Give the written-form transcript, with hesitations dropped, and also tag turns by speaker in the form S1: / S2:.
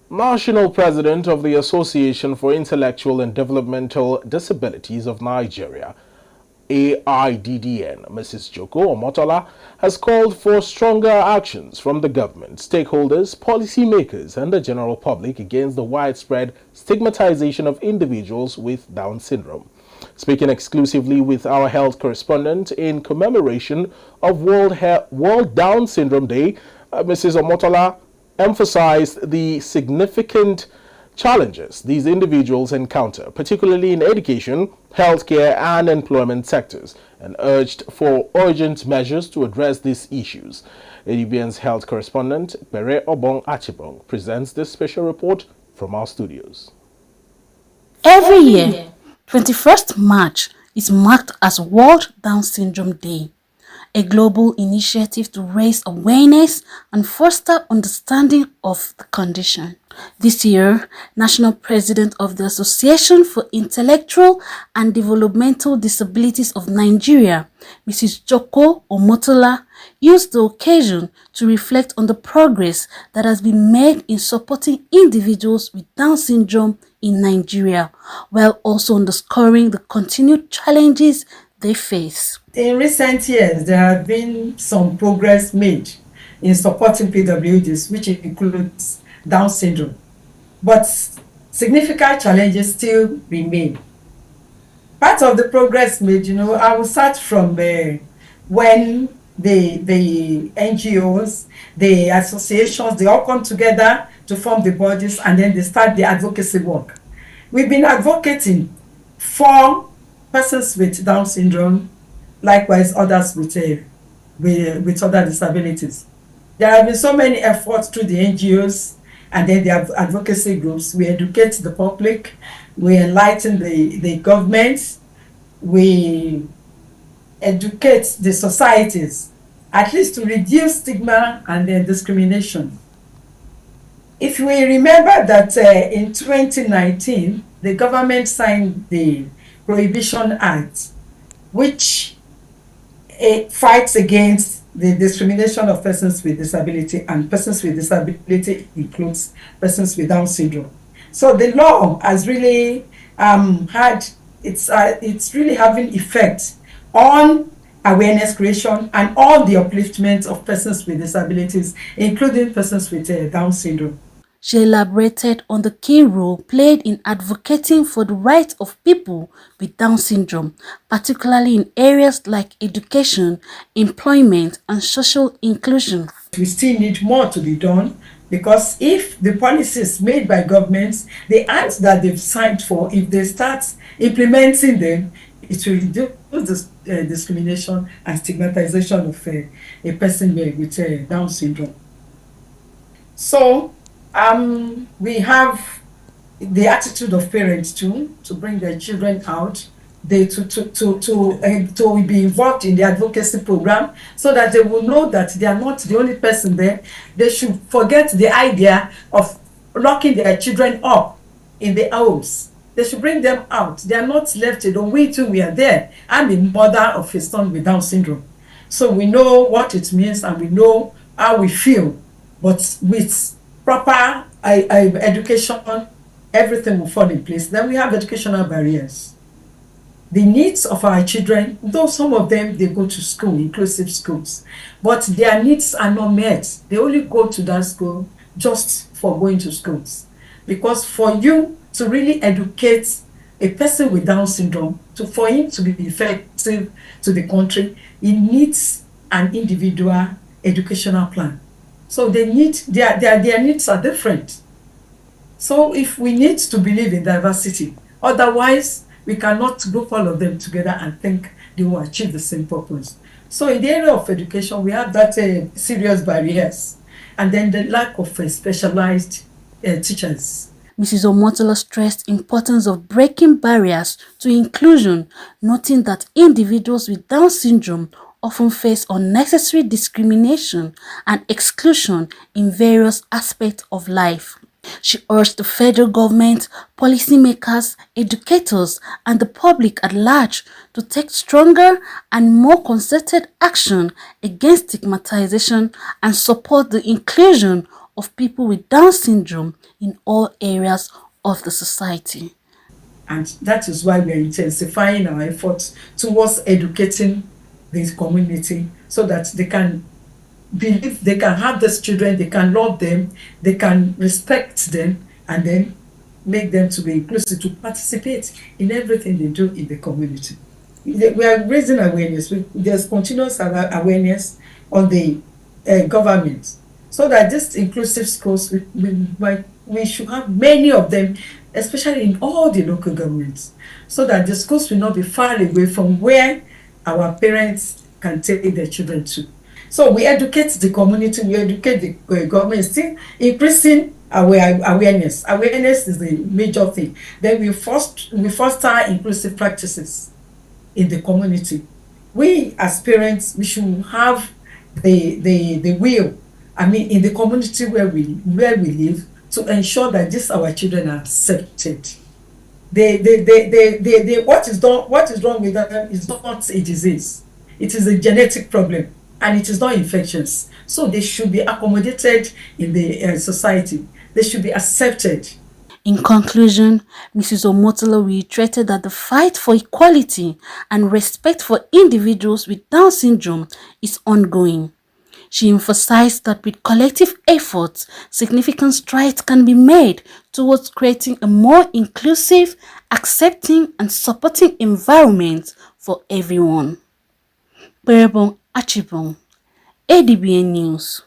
S1: National President of the Association for Intellectual and Developmental Disabilities of Nigeria, Aiddn, Mrs. Joko Omola, has called for stronger actions from the government, stakeholders, policymakers, and the general public against the widespread stigmatization of individuals with Down syndrome. Speaking exclusively with our health correspondent in commemoration of World Down Syndrome Day, Mrs. Omotola emphasized the significant challenges these individuals encounter, particularly in education, healthcare, and employment sectors, and urged for urgent measures to address these issues. ADBN's health correspondent, Bere Obong Achibong, presents this special report from our studios.
S2: Every year, 21st March is marked as World Down Syndrome Day, a global initiative to raise awareness and foster understanding of the condition. This year, National President of the Association for Intellectual and Developmental Disabilities of Nigeria, Mrs. Joko Omola, used the occasion to reflect on the progress that has been made in supporting individuals with Down syndrome in Nigeria, while also underscoring the continued challenges they face.
S3: In recent years, there have been some progress made in supporting PWDs, which includes Down syndrome, but significant challenges still remain. Part of the progress made, I will start from when the NGOs, the associations, they all come together to form the bodies, and then they start the advocacy work. We've been advocating for persons with Down syndrome, likewise others with other disabilities. There have been so many efforts through the NGOs and then the advocacy groups. We educate the public, we enlighten the government, we educate the societies, at least to reduce stigma and then discrimination. If we remember that in 2019, the government signed the Prohibition Act, which fights against the discrimination of persons with disability, and persons with disability includes persons with Down syndrome. So the law has really it's really having effect on awareness creation and on the upliftment of persons with disabilities, including persons with Down syndrome.
S2: She elaborated on the key role played in advocating for the rights of people with Down syndrome, particularly in areas like education, employment, and social inclusion.
S3: We still need more to be done, because if the policies made by governments, the acts that they've signed for, if they start implementing them, it will reduce discrimination and stigmatization of a person with Down syndrome. So we have the attitude of parents too, to bring their children out, to be involved in the advocacy program, so that they will know that they are not the only person there. They should forget the idea of locking their children up in the house. They should bring them out. They are not left alone. We too, we are there. I'm the mother of a son with Down syndrome, so we know what it means and we know how we feel. But with proper education, everything will fall in place. Then we have educational barriers. The needs of our children, though some of them, they go to school, inclusive schools, but their needs are not met. They only go to that school just for going to schools. Because for you to really educate a person with Down syndrome, for him to be effective to the country, he needs an individual educational plan. So their needs are different. So if we need to believe in diversity, otherwise we cannot group all of them together and think they will achieve the same purpose. So in the area of education, we have that serious barriers, and then the lack of specialized teachers.
S2: Mrs. Omotola stressed the importance of breaking barriers to inclusion, noting that individuals with Down syndrome often face unnecessary discrimination and exclusion in various aspects of life. She urged the federal government, policymakers, educators, and the public at large to take stronger and more concerted action against stigmatization and support the inclusion of people with Down syndrome in all areas of the society.
S3: And that is why we are intensifying our efforts towards educating the community so that they can believe they can have these children, they can love them, they can respect them, and then make them to be inclusive, to participate in everything they do in the community. We are raising awareness. There's continuous awareness on the government so that these inclusive schools, we should have many of them, especially in all the local governments, so that the schools will not be far away from where our parents can take their children to. So we educate the community, we educate the government, still increasing awareness. Awareness is the major thing. Then we foster inclusive practices in the community. We as parents, we should have the will, I mean, in the community where we live, to ensure that these our children are accepted. What is wrong with them is not a disease. It is a genetic problem and it is not infectious. So they should be accommodated in the society. They should be accepted.
S2: In conclusion, Mrs. Omotola reiterated that the fight for equality and respect for individuals with Down syndrome is ongoing. She emphasized that with collective efforts, significant strides can be made towards creating a more inclusive, accepting, and supporting environment for everyone. Perebon Achibon, ADBN News.